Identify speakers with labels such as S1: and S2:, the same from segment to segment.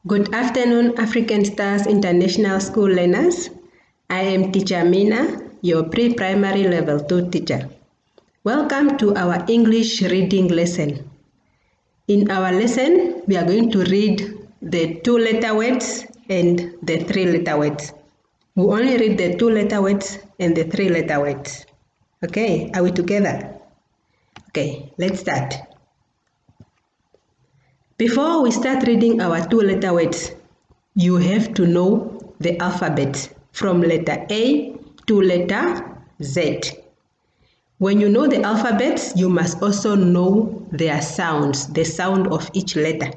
S1: Good afternoon, African Stars International School learners. I am Teacher Mina, your pre-primary level 2 teacher. Welcome to our English reading lesson. In our lesson, we are going to read the 2-letter words and the 3-letter words. We only read the 2-letter words and the 3-letter words. Okay, are we together? Okay, let's start. Before we start reading our 2-letter words, you have to know the alphabet from letter A to letter Z. When you know the alphabets, you must also know their sounds, the sound of each letter.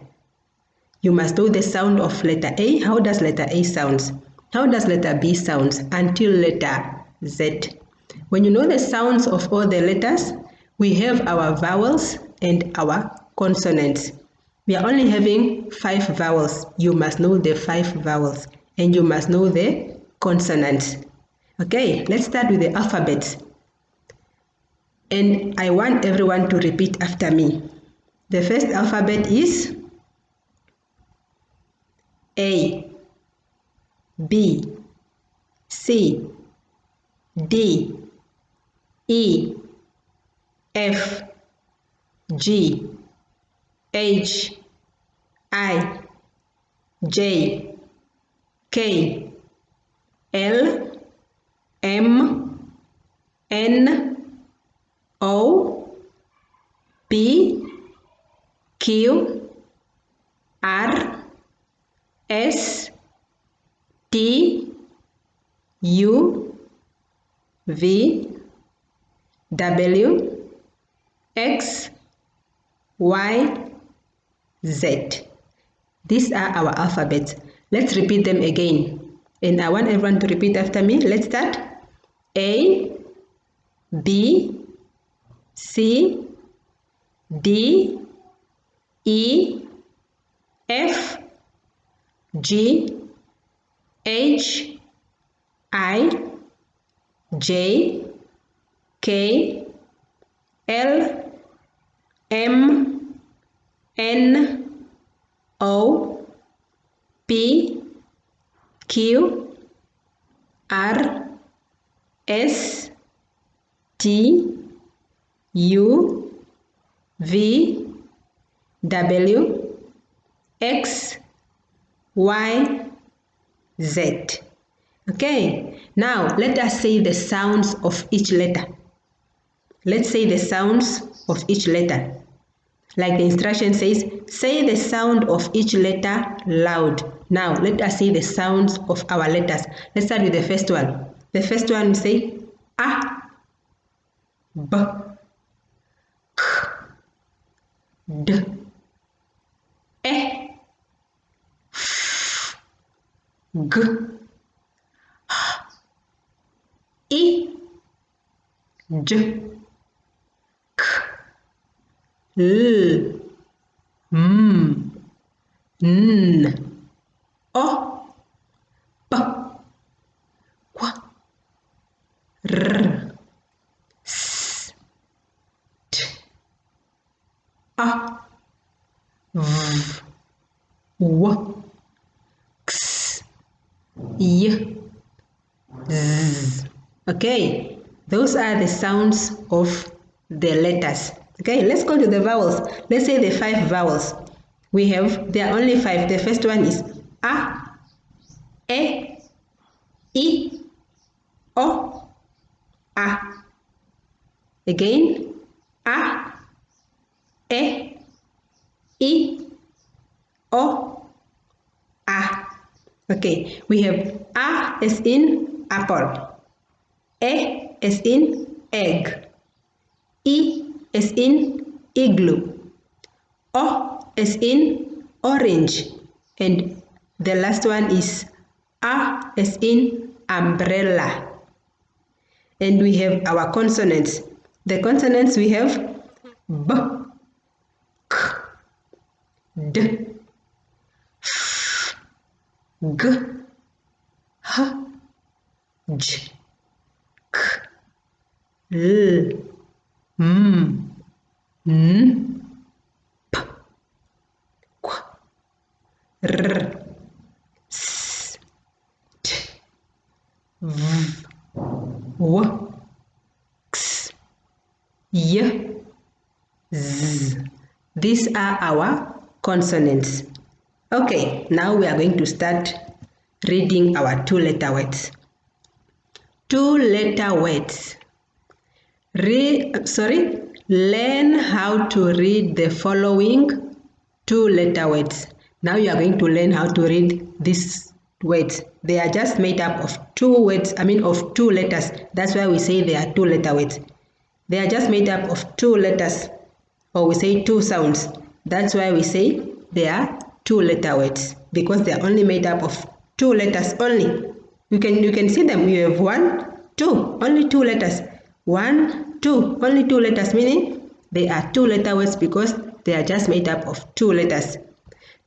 S1: You must know the sound of letter A. How does letter A sounds? How does letter B sounds until letter Z? When you know the sounds of all the letters, we have our vowels and our consonants. We are only having 5 vowels. You must know the 5 vowels and you must know the consonants. Okay, let's start with the alphabets. And I want everyone to repeat after me. The first alphabet is A, B, C, D, E, F, G, H, I, J, K, L, M, N, O, P, Q, R, S, T, U, V, W, X, Y, Z. These are our alphabets. Let's repeat them again. And I want everyone to repeat after me. Let's start. A, B, C, D, E, F, G, H, I, J, K, L, M, N, O, P, Q, R, S, T, U, V, W, X, Y, Z. Okay, now let us say the sounds of each letter. Let's say the sounds of each letter. Like the instruction says, say the sound of each letter loud. Now, let us say the sounds of our letters. Let's start with the first one. The first one we say A, B, K, D, E, F, G, H, I, J, K, L, M, N, O, P, Q, R, S, T, A, V, W, X, Y, Z. Okay, those are the sounds of the letters. Okay, let's go to the vowels. Let's say the 5 vowels. There are only 5. The first one is A, E, I, O, A. Again, A, E, I, O, A. Okay, we have A as in apple, E as in egg, I as in igloo, O as in orange, and the last one is A as in umbrella. And we have our consonants. The consonants we have B, K, D, F, G, H, J, K, L, M, N, P, Q, R, w, x, y, z. These are our consonants. Okay, now we are going to start reading our two-letter words. Two-letter words. Learn how to read the following two-letter words. Now you are going to learn how to read these words. They are just made up of of two letters. That's why we say they are two-letter words. They are just made up of two letters, or we say two sounds. That's why we say they are two-letter words, because they are only made up of two letters only. You can see them. You have 1, 2, only two letters. 1, 2, only two letters, meaning they are two-letter words because they are just made up of two letters.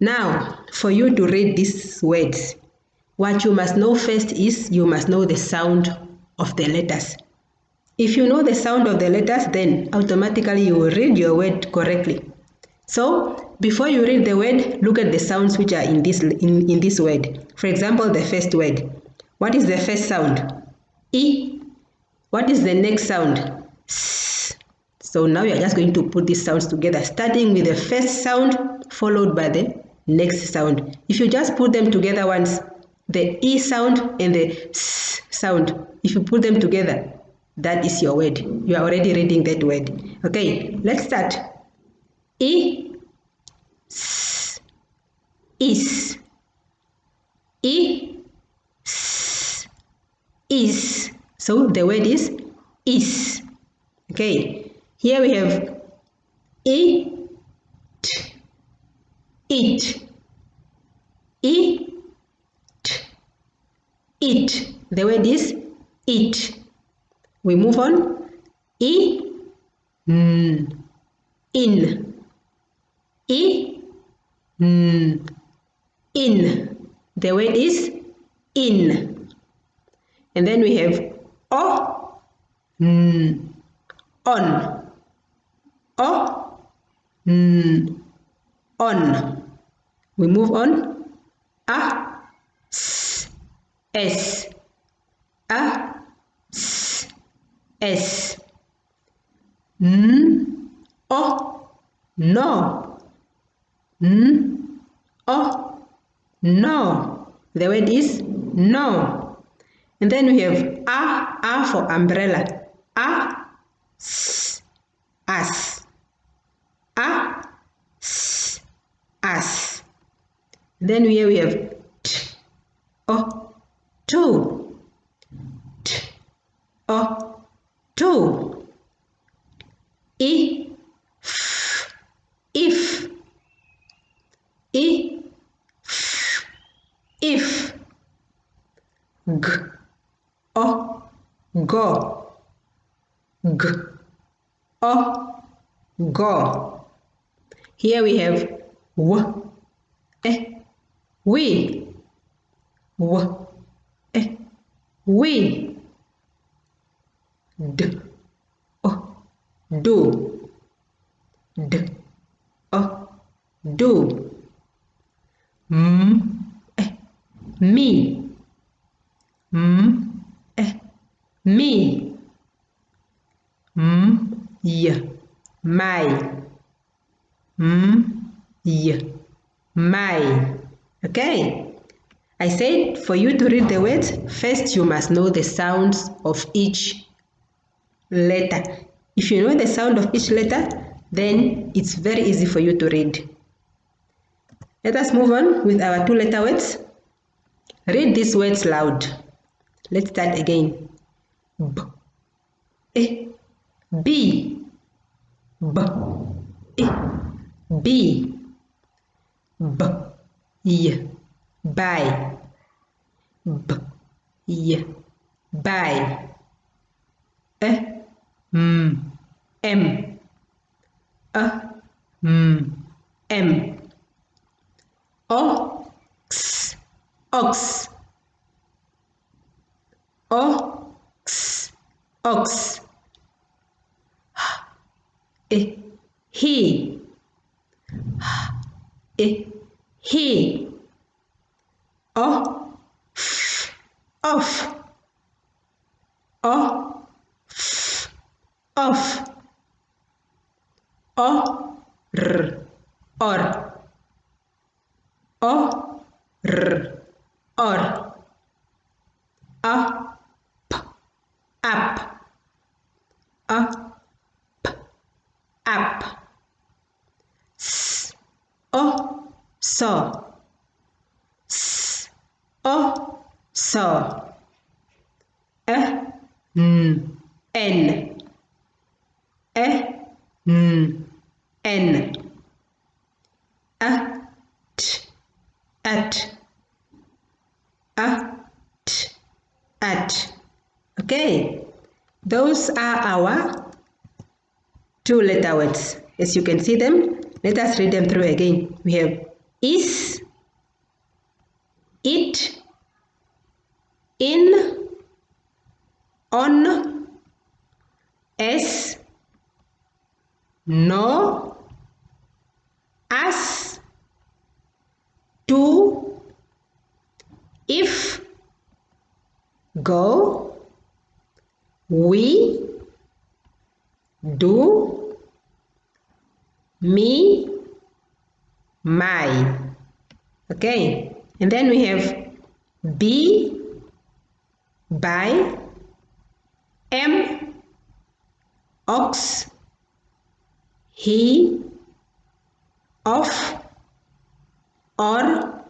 S1: Now, for you to read these words, what you must know first is you must know the sound of the letters. If you know the sound of the letters, then automatically you will read your word correctly. So, before you read the word, look at the sounds which are in this word. For example, the first word. What is the first sound? E. What is the next sound? S. So now you are just going to put these sounds together, starting with the first sound followed by the next sound. If you just put them together once, the E sound and the S sound, if you put them together, that is your word. You are already reading that word. Okay, let's start. E, S, is. E, S, is. So the word is is. Okay, here we have it, it, it, it. The word is it. We move on. In, in, in. The word is in. And then we have on, on. We move on. S, S. No. No. The word is no. And then we have A for umbrella. As. As. Then here we have two. Two. If. Go. Go. Here we have we. We. Do. Do. Me. Me. My. My. Okay. I said for you to read the words, first you must know the sounds of each letter. If you know the sound of each letter, then it's very easy for you to read. Let us move on with our two-letter words. Read these words loud. Let's start again. B, e, B, b, e, B, b, y, by, b, y, by, m, m, m, ox, ox, ox, ox, he, he, off, off, Off. O, r, or. O, r, or. Up, up. Up, up. S, o, so. S, o, so. N, N. N. At. At. Okay, those are our 2-letter words. As you can see them, let us read them through again. We have is, it, in, on, as, no, as, to, if, go, we, do, me, my. Okay, and then we have be, by, am, ox, he, of, or,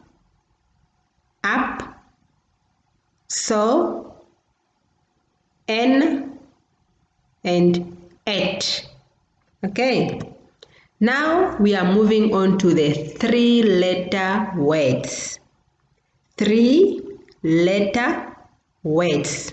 S1: up, so, n, and at. Okay, now we are moving on to the 3-letter words. 3-letter words.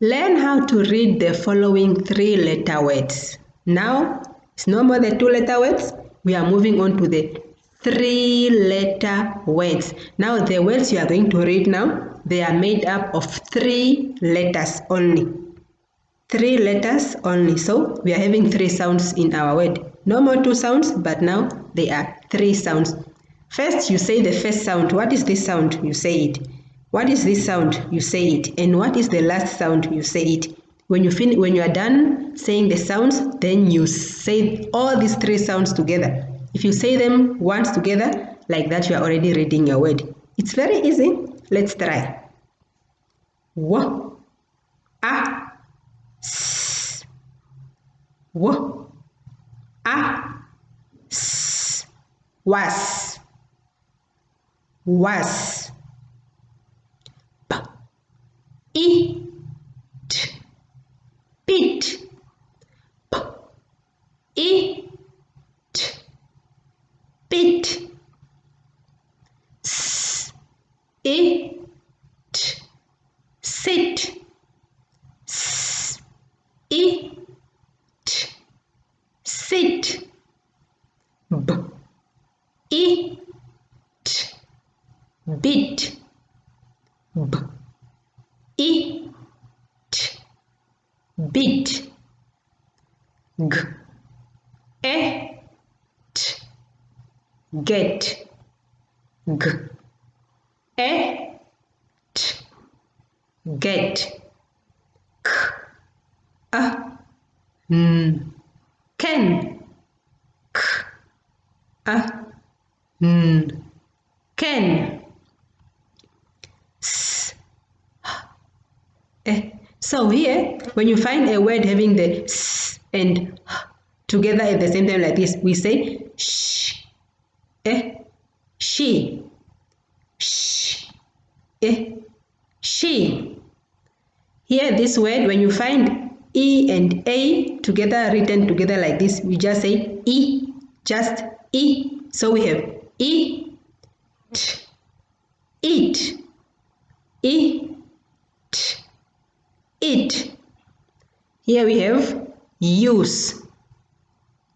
S1: Learn how to read the following 3-letter words. Now, it's no more the 2-letter words. We are moving on to the 3-letter words. Now, the words you are going to read now, they are made up of 3 letters only. 3 letters only. So, we are having 3 sounds in our word. No more 2 sounds, but now they are 3 sounds. First, you say the first sound. What is this sound? You say it. What is this sound? You say it. And what is the last sound? You say it. When you are done saying the sounds, then you say all these 3 sounds together. If you say them once together, like that, you are already reading your word. It's very easy. Let's try. W, a, s. W, a, s. Was. Was. Eat, bit, eat, bit, eat, sit, eat, sit, eat, bit, eat, bit, get, get, can, can. So here, when you find a word having the s and together at the same time like this, we say sh, she, sh, she. Here, this word, when you find e and a together, written together like this, we just say e, just e. So we have e, t, eat, e, t, eat. Here we have use,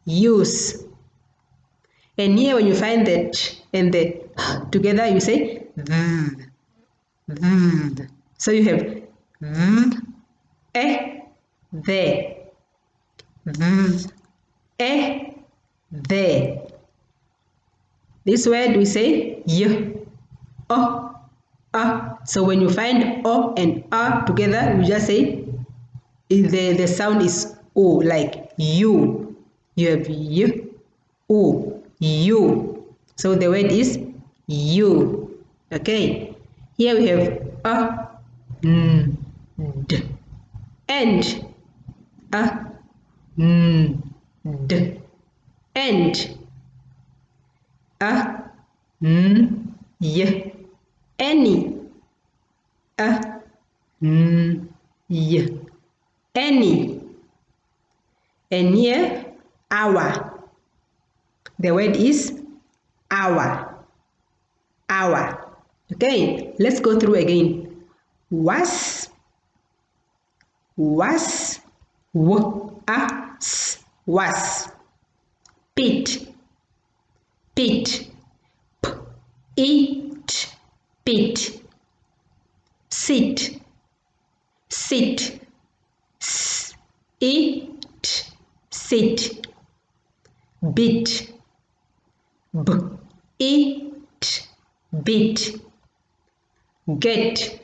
S1: use. And here when you find the ch and the together, you say th, th. So you have th, the, th, the. This word we say y, o, a. So when you find o and a together, you just say the sound is O, like you. You have y, O, you. So the word is you. Okay. Here we have a, n, d, and a, n, d, and a, n, y, any, a, n, y, any. And here, our. The word is our. Our. Okay, let's go through again. Was, was, was. Pit, pit. Eat, pit. Sit, sit. Eat, sit. Bit, eat, bit. Get,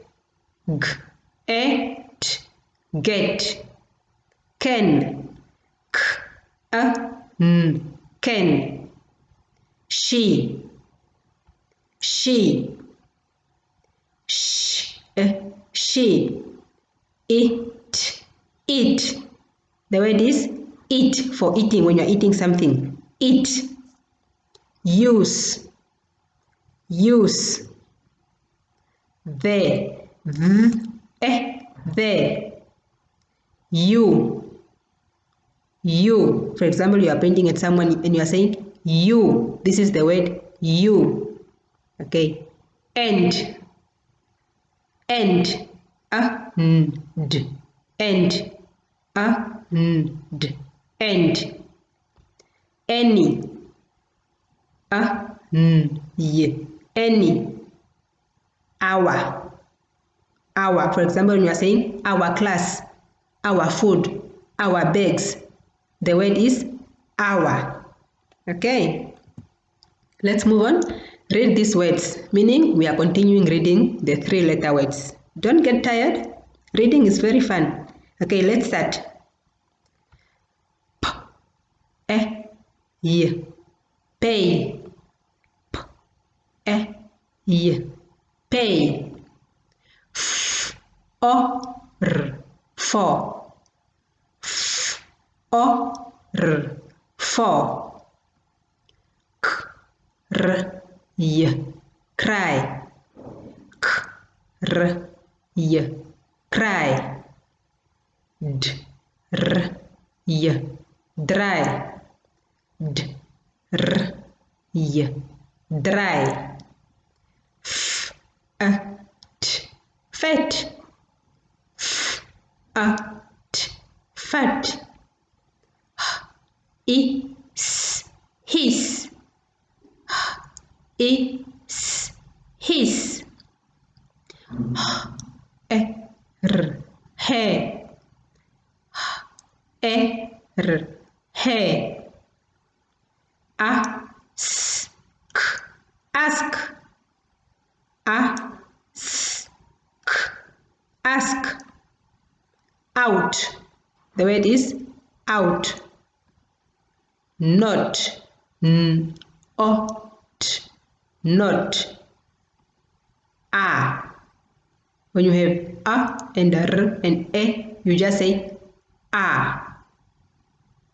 S1: et, get. Can, can. She, she. She. It, eat. The word is eat, for eating, when you're eating something. Eat. Use, use. There, there. You. For example, you are pointing at someone and you are saying you. This is the word you. Okay. And, and. And, and. And, and. Any, any. Our. For example, when you are saying our class, our food, our bags, the word is our. Okay, let's move on. Read these words, meaning we are continuing reading the 3-letter words. Don't get tired. Reading is very fun. Okay, let's start. P, y, pay. P, y, pay. F, o, r, for. F, o, r, for. K, r, y, cry. K, r, y, cry. D, r, y, dry. D, r, y, dry. F, t, fat. F, t, fat. H, his. His. R, hair. Hair. Ask, ask. Ask. Out. The word is out. Not, not. When you have a and r and e, you just say a.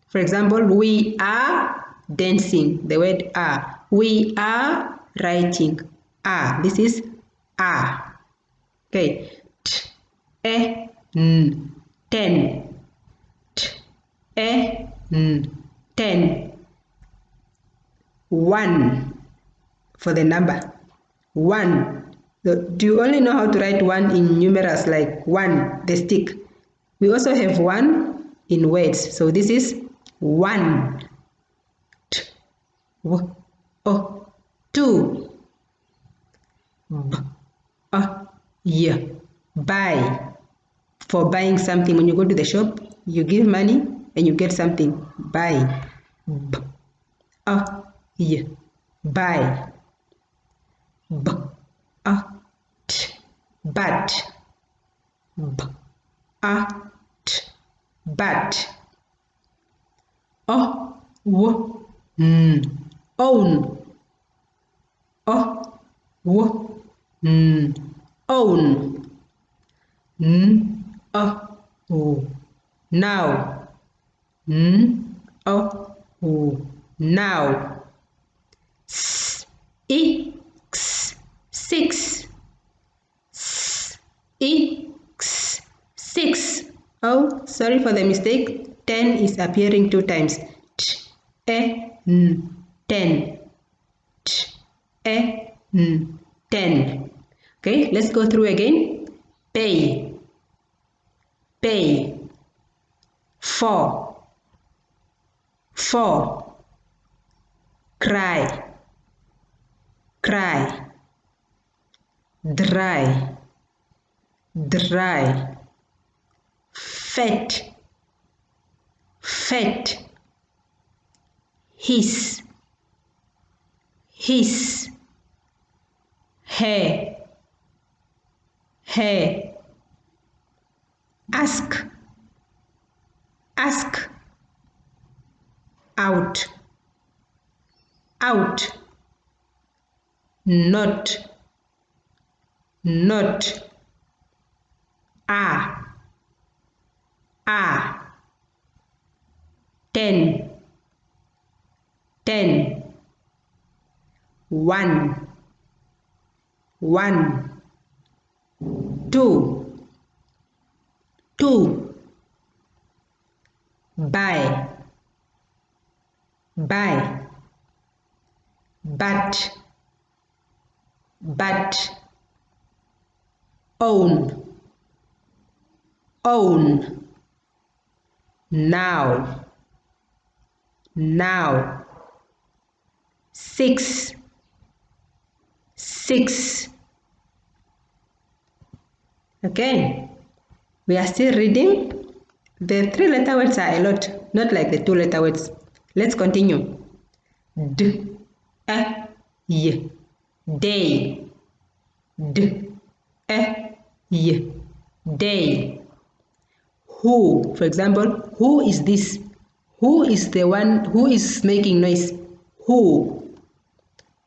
S1: For example, we are dancing. The word are. We are writing. This is a. Okay. T, e, n, 10. T, e, n, 10. 1 for the number. 1. Do you only know how to write 1 in numerals, like 1, the stick? We also have 1 in words. So this is 1. 2. Buy. For buying something. When you go to the shop, you give money and you get something. Buy. Buy. Bat. but. Own. Own. Now. Now. Six. Six. Oh, sorry for the mistake. 10 is appearing 2 times. Ten. 10. Okay, let's go through again. Pay. For. Cry. Dry. Fat. Hiss. Hair. Ask. Out. Not. Are. 10. 1. 2. Buy. But. Own. Now. 6. Okay, we are still reading. The 3-letter words are a lot, not like the 2-letter words. Let's continue. Y. Day. Y. Day. Who, for example, who is this? Who is the one who is making noise? Who?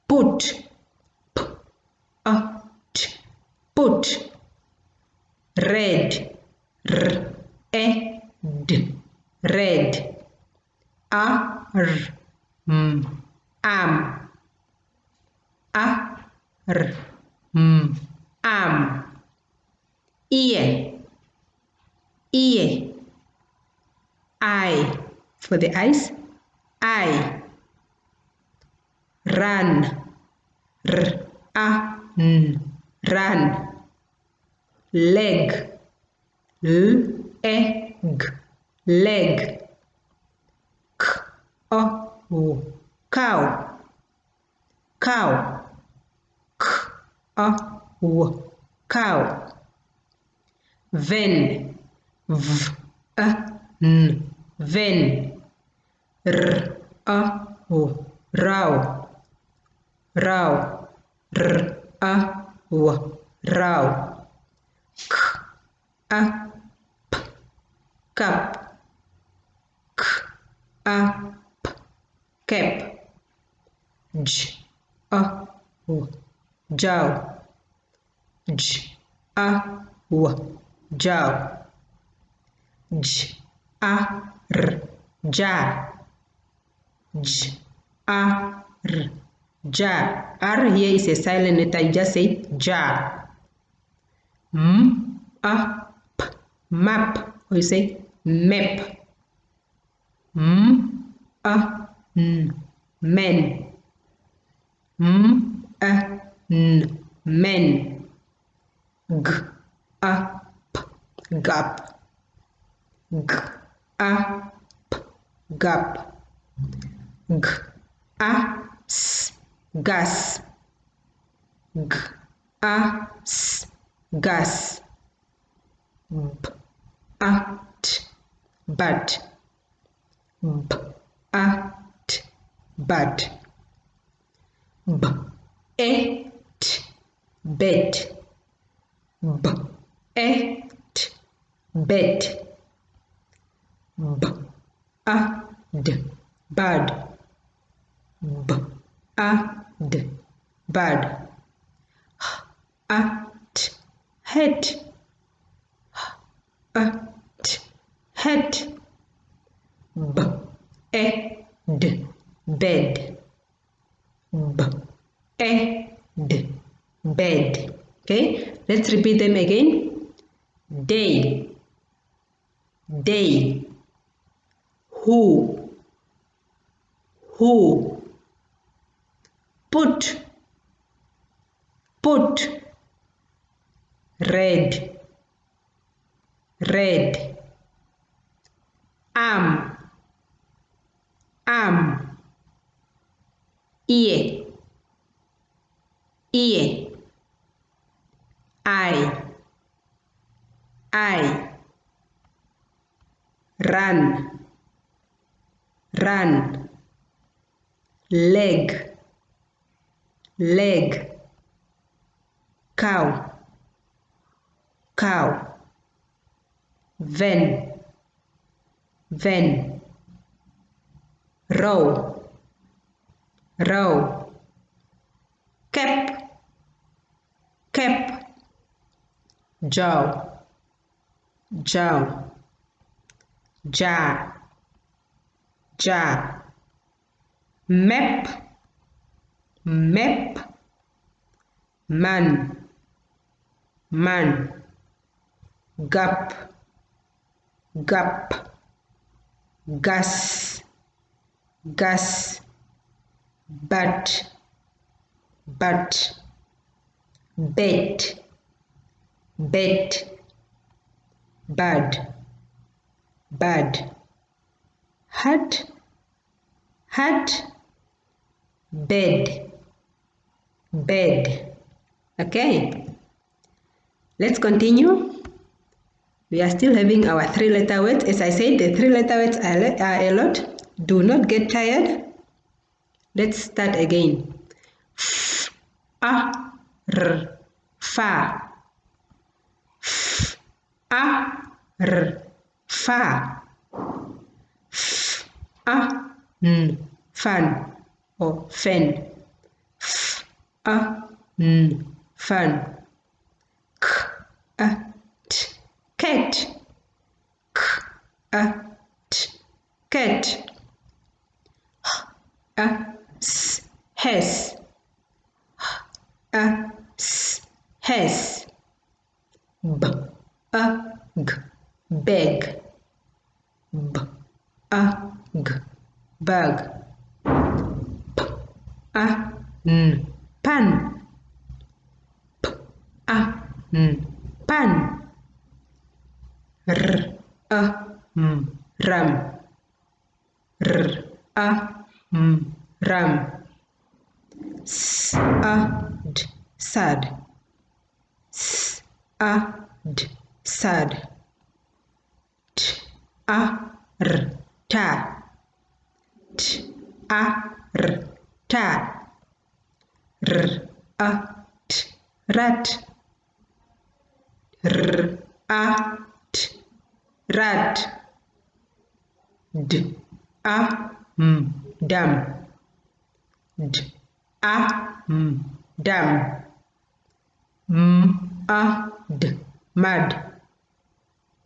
S1: Put. Put. Red. Red. Arm. Arm. Ear. Eye. For the eyes. Eye. Run. Run. Leg. Leg. Cow. Cow. Ven. Ven. Row. Row. Cup. Cap. Jow. Jow. Jar. Jar. R here is a silent letter. You just say jar. Map. Or you say map. Men. Men. Gap. Gap. Gas. Gas. But. But. Bet. Bet. b a d bird, b a d bird. H a t hat, h a t hat. B a d bed, b a d bed. Okay, let's repeat them again. Day, day. Who, put, red, arm, ear, eye, run, leg, cow, van, row, cap, jaw, jar, map, man, gap, gas, bat, bet, bad, hat, bed. Okay, let's continue. We are still having our 3-letter words. As I said, the 3-letter words are a lot. Do not get tired. Let's start again. F, a, r, fa. F, a, r, fa. F, a, n, fan or fan. F, a, n, fan. K, a, t, cat. K, a, t, cat. H, a, s, has. H, a, s, has. B, a, g, bag. B, a, g, bag. P, a, n, pan. P, a, n, pan. R, a, m, ram. R, a, m, ram. S, a, d, sad. S, a, d, sad. T, a, r, ta. T, a, r, ta. R, a, t, rat. R, a, t, rat. D, a, m, dam. D, a, m, dam. M, a, d, mud.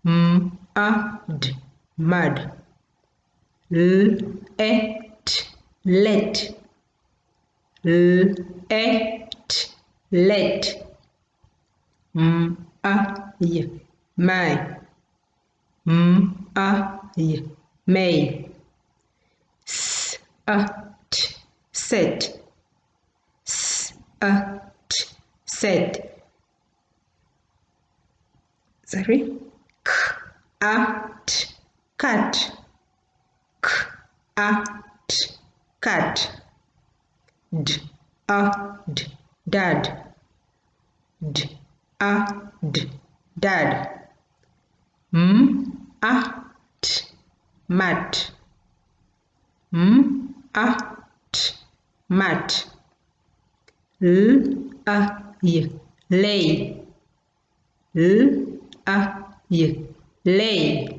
S1: M, a, d, mud. L, e, t, let. L, e, t, let. M, a, y, my. M, a, y, may. S, a, t, set. S, a, t, set. Sorry. K, a, t, cat. K, a, t, cat. D, a, d, dad. D, a, d, dad. M, a, t, mat. M, a, t, mat. L, a, y, lay. L, a, y, lay.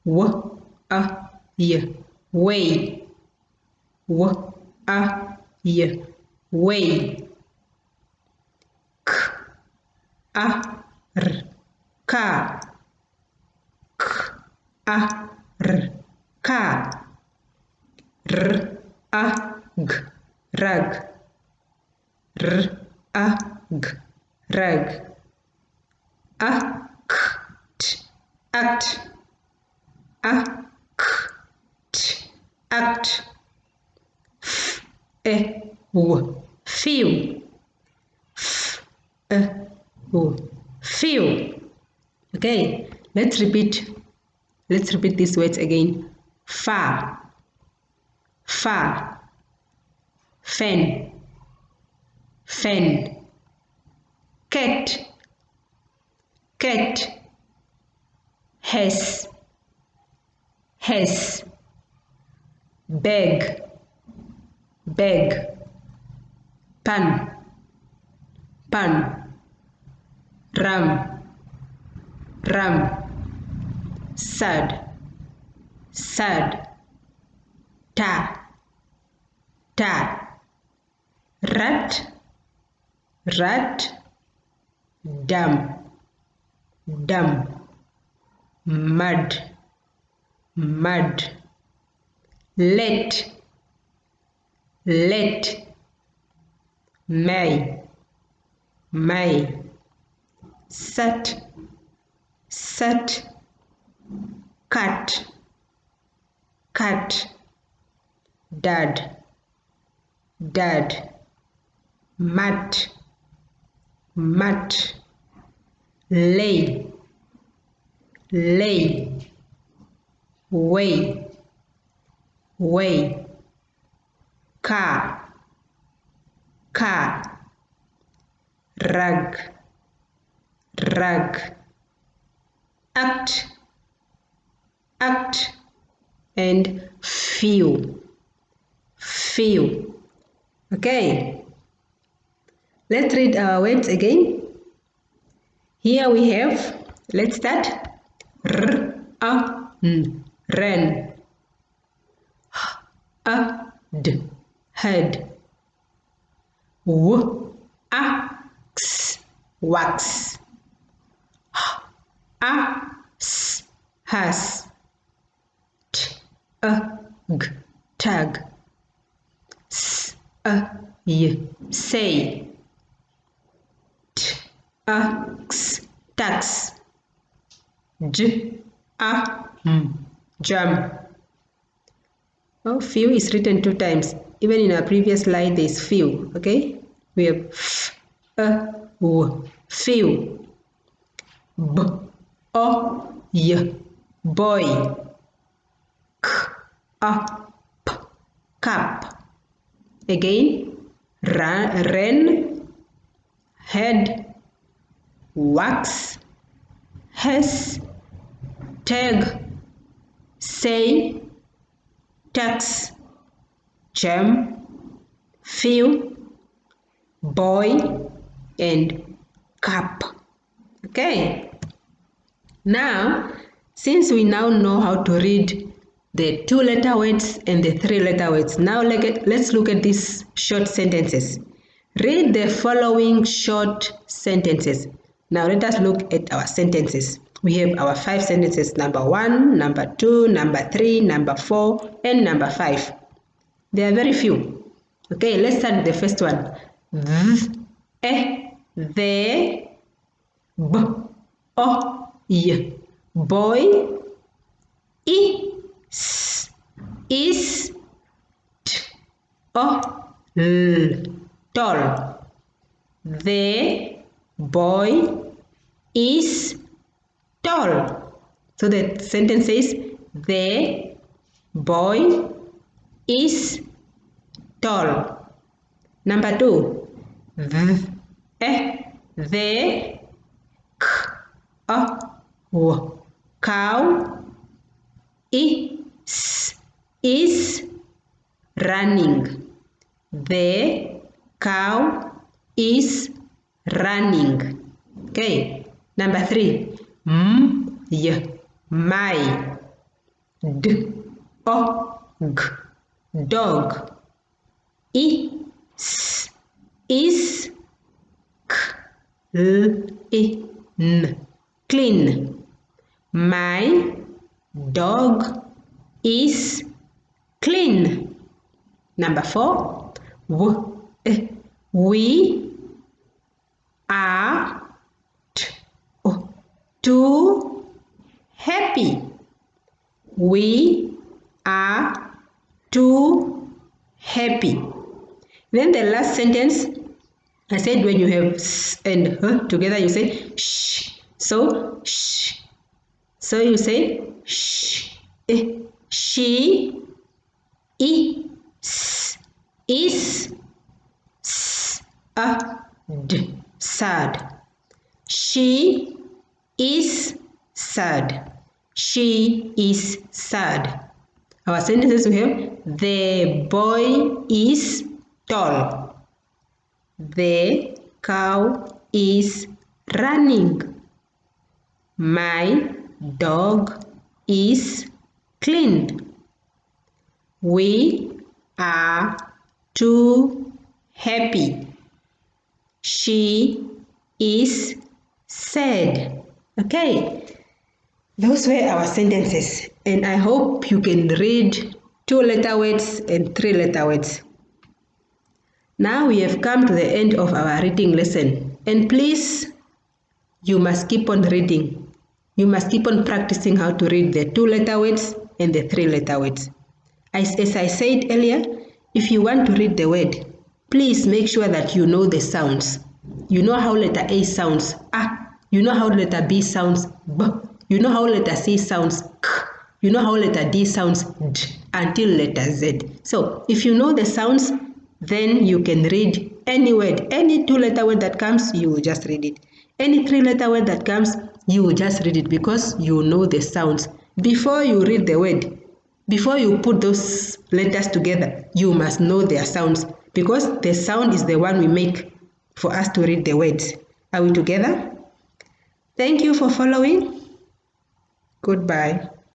S1: W, way, way, car, car, rug, rug, act, feel, feel. Okay, let's repeat these words again. Far, far, fan, fan, cat, cat, has, bag, bag, pan, pan, ram, ram, sad, sad, ta, ta, rat, rat, dam, dam, mud, mud, let, may, set, cut, dad, mat, lay, way, car, rug, act, and feel. Okay, let's read our words again. Here we have, let's start. Ran, head, wax, has, tag, say, tax, jam. Oh, few is written 2 times. Even in our previous slide, there is few. Okay, we have few, boy, cup. Again, ran, head, wax, has, tag, say, tax, jam, feel, boy, and cup. Okay, now since we now know how to read the 2-letter words and the 3-letter words, now let's look at these short sentences. Read the following short sentences. Now let us look at our sentences. We have our 5 sentences, number 1, number 2, number 3, number 4, and number 5. There are very few. Okay, let's start with the first one. The, boy, is, tall. The boy is tall. So the sentence says, the boy is tall. Number 2, the cow is running. The cow is running. Okay. Number 3, my. D, O, G, dog. I, S, is, K, L, I, N, clean. My dog is clean. Number 4, we are too happy. We are too happy. Then the last sentence, I said when you have s and h together, you say shh. So shh. So you say shh. She is sad. She is sad. She is sad. Our sentences we have the boy is tall. The cow is running. My dog is clean. We are too happy. She is sad. Okay, those were our sentences, and I hope you can read 2-letter words and 3-letter words. Now we have come to the end of our reading lesson, and please, you must keep on reading. You must keep on practicing how to read the 2-letter words and the 3-letter words. As I said earlier, if you want to read the word, please make sure that you know the sounds. You know how letter A sounds A. You know how letter B sounds B. You know how letter C sounds K. You know how letter D sounds D until letter Z. So if you know the sounds, then you can read any word. Any 2-letter word that comes, you will just read it. Any 3-letter word that comes, you will just read it because you know the sounds. Before you read the word, before you put those letters together, you must know their sounds because the sound is the one we make for us to read the words. Are we together? Thank you for following. Goodbye.